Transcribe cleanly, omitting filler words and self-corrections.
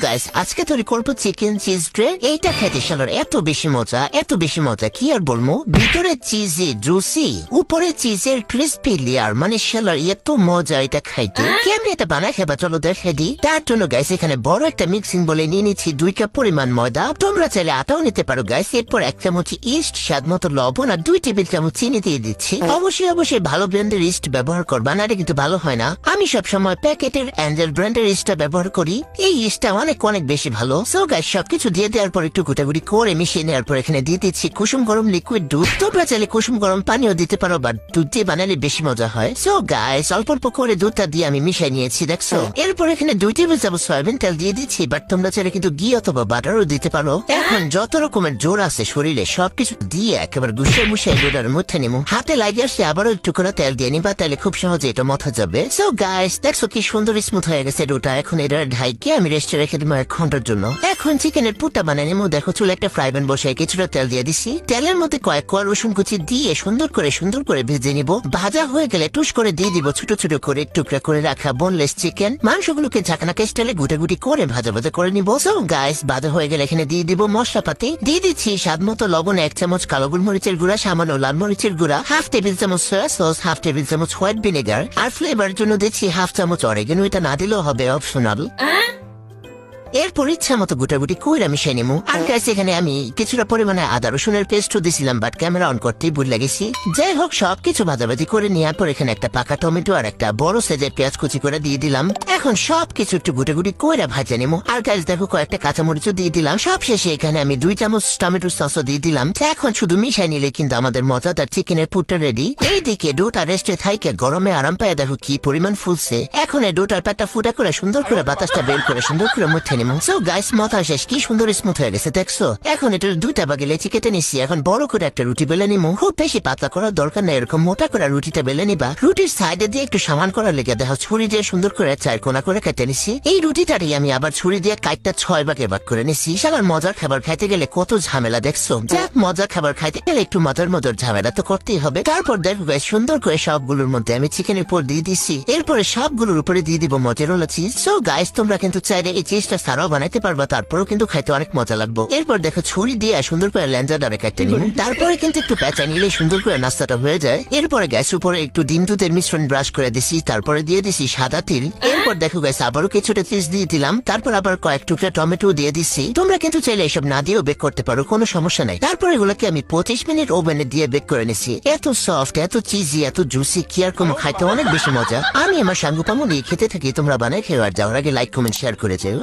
Guys আজকে তৈরি করবো চিকেন চিজ ড্রে। এইটা খেতে শালার এত বেশি মজা কি আর বলবো। ভিতরে চিজি জুসি, উপরে চিজের ক্রিস্পি লেয়ার, মানে শালার এত মজা এটা খাইতে। কেমনি এটা বানায় খেবা চলো দেখে দিই। তার জন্য গাইস এখানে বড় একটা মিক্সিং বলে নিয়ে নিচ্ছি 2 কাপ পরিমাণ ময়দা। তোমরা চাইলে আটাও নিতে পারো গাইস। এরপর 1 চামচ ইস্ট, স্বাদ মতো লবণ আর 2 টেবিল চামচ চিনি দিয়ে দিচ্ছি। অবশ্যই ভালো ব্র্যান্ডের ইস্ট ব্যবহার করবা, না কিন্তু ভালো হয় না। আমি সবসময় প্যাকেটের অ্যাঞ্জেল ব্র্যান্ডের ইস্টটা ব্যবহার করি। এই ইস্টটা অনেক বেশি ভালো। সো গাইস সবকিছু দিয়ে দেওয়ার পর একটু গুটাগুটি করে মিশিয়ে নেওয়ার পর এখানে দিয়ে দিচ্ছি কুসুম গরম লিকুইড দুধ। তোমরা চাইলে কুসুম গরম পানিও দিতে পারো, বাট দুধ দিয়ে বানালে বেশি মজা হয়। সো গাইস অল্প করে দুধটা দিয়ে আমি মিশিয়ে নিয়েছি, দেখছো। এরপর এখানে 2 টেবিল চামচ সয়াবিন তেল দিয়ে দিচ্ছি, বাট তোমরা চাইলে কিন্তু ঘি অথবা বাটারও দিতে পারো। এখন যত রকমের জোর আছে শরীরে সবকিছু দিয়ে একেবারে মুশিয়ে ডোটার মধ্যে নিমু। হাতে লাগিয়ে আসলে আবারও একটু করে তেল দিয়ে নিবা, তাহলে খুব সহজে এটা মথা যাবে। সো গাইস দেখছো কি সুন্দর স্মুথ হয়ে গেছে ডোটা। এখন এটা ঢাইকে আমি রেস্টে রেখে দেবো 1 ঘন্টার জন্য। এখন চিকেনের পুরটা বানিয়ে নেবো। দেখো চুলে একটা ফ্রাই প্যান বসে কিছুটা তেল দিয়ে দিছি। তেলের মধ্যে কয়েক কোয়া রসুন কুচি দিয়ে সুন্দর করে ভেজে নিব। ভাজা হয়ে গেলে টুস করে দিয়ে দিব ছোট করে টুকরা করে রাখা বোনলেস চিকেন। মাংসগুলোকে ঝাঁকানাকে স্টাইলে গুটাগুটি করে ভাজা করে নিব। সো গাইস ভাজা হয়ে গেলে এখানে দিয়ে দিব মশলাপাতি। দিয়ে দিচ্ছি স্বাদ মতো লবণ, 1 চামচ কালো গোলমরিচের গুঁড়া, সামান্য লাল মরিচের গুঁড়া, 1/2 টেবিল চামচ সয়া সস, 1/2 টেবিল চামচ হোয়াইট ভিনেগার, আর ফ্লেভার জন্য দিচ্ছি 1/2 চামচ অরিগানো। এটা না দিলেও হবে, অপশনাল। এরপর ইচ্ছা মতো গুটাগুটি কইরা মিশাই নিমু। আর গাইস এখানে আমি কিছুটা পরিমাণে আদা রসুনের পেস্টও দিছিলাম, বাট ক্যামেরা অন করতেই ভুলে গেছি। যাই হোক সবকিছু ভাজাভাজি করে নেওয়ার পর এখানে একটা পাকা টমেটো আর একটা বড় সাইজের পেঁয়াজ কুচি করে দিয়ে দিলাম। এখন সবকিছু একটু গুটাগুটি কইরা ভাজা নিমু। আর গাইস দেখো কয়েকটা কাঁচামরিচও দিয়ে দিলাম। সব শেষে এখানে আমি 2 চামচ টমেটো সসও দিয়ে দিলাম। এখন শুধু মিশাই নিলে কিন্তু আমাদের মজাদার চিকেনের পুরটা রেডি। এইদিকে ডোটা রেস্টে থাইকে গরমে আরাম পায় দেখো কি পরিমাণ ফুলছে। এখন এই ডোটার পেটটা ফুটা করে সুন্দর করে বাতাসটা বের করে সুন্দর করে মুঠে নিমু। সো গাইস মথা শেষ, কি সুন্দর স্মুথ হয়ে গেছে দেখছো। এখন এটার 2টা ভাগে লেচি কেটে নিচ্ছি। এখন বড় করে একটা রুটি বেলে নিমু। খুব বেশি পাতলা করার দরকার নেই, এরকম মোটা করে রুটিটা বেলে নিবা। রুটির সাইডে দিয়ে একটু সমান করার লেগে দেখো ছুরি দিয়ে সুন্দর করে 4 কোনা করে কেটে নিচ্ছি। এই রুটিটারই আমি আবার ছুরি দিয়ে কাটটা 6 ভাগে ভাগ করে নিচ্ছি। সালার মজার খাবার খাইতে গেলে কত ঝামেলা দেখছো। যাক মজার খাবার খাইতে গেলে একটু মজার ঝামেলা তো করতেই হবে। তারপর দেখো গাইস সুন্দর করে সবগুলোর মধ্যে আমি চিকেনের উপর দিয়ে দিচ্ছি। এরপরে সবগুলোর উপরে দিয়ে দিব মজারেলা চিজ। সো গাইস তোমরা কিন্তু চাইলে এই চিজটা সারাও বানাইতে পারবা, তারপরেও কিন্তু খাইতে অনেক মজা লাগবে। এরপর দেখো ছুরি দিয়ে সুন্দর করে ল্যাঞ্জাটারে কেটে নিব। তারপরে কিন্তু একটু পেঁচা নিলে সুন্দর করে নাস্তাটা হয়ে যায়। এরপরে গ্যাস উপরে একটু ডিম দুধের মিশ্রণ ব্রাশ করে দিছি। তারপরে দিয়ে দিছি সাদা তিল। এরপর দেখো গাইস আবারও কিছুটা চিজ দিয়ে দিলাম। তারপর আবার কয়েক টুকরা টমেটো দিয়ে দিচ্ছি। তোমরা কিন্তু চাইলে এসব না দিয়েও বেক করতে পারো, কোনো সমস্যা নাই। তারপর এগুলোকে আমি 25 মিনিট ওভেনে দিয়ে বেক করে নিছি। এত সফট, এত চিজি, এত জুসি, কি আর কোনো খাইতে অনেক বেশি মজা। আমি আমার সাঙ্গুপামু নিয়ে খেতে থাকি। তোমরা বানাই খেয়ে আর যাওয়ার আগে লাইক কমেন্ট শেয়ার করে যেও।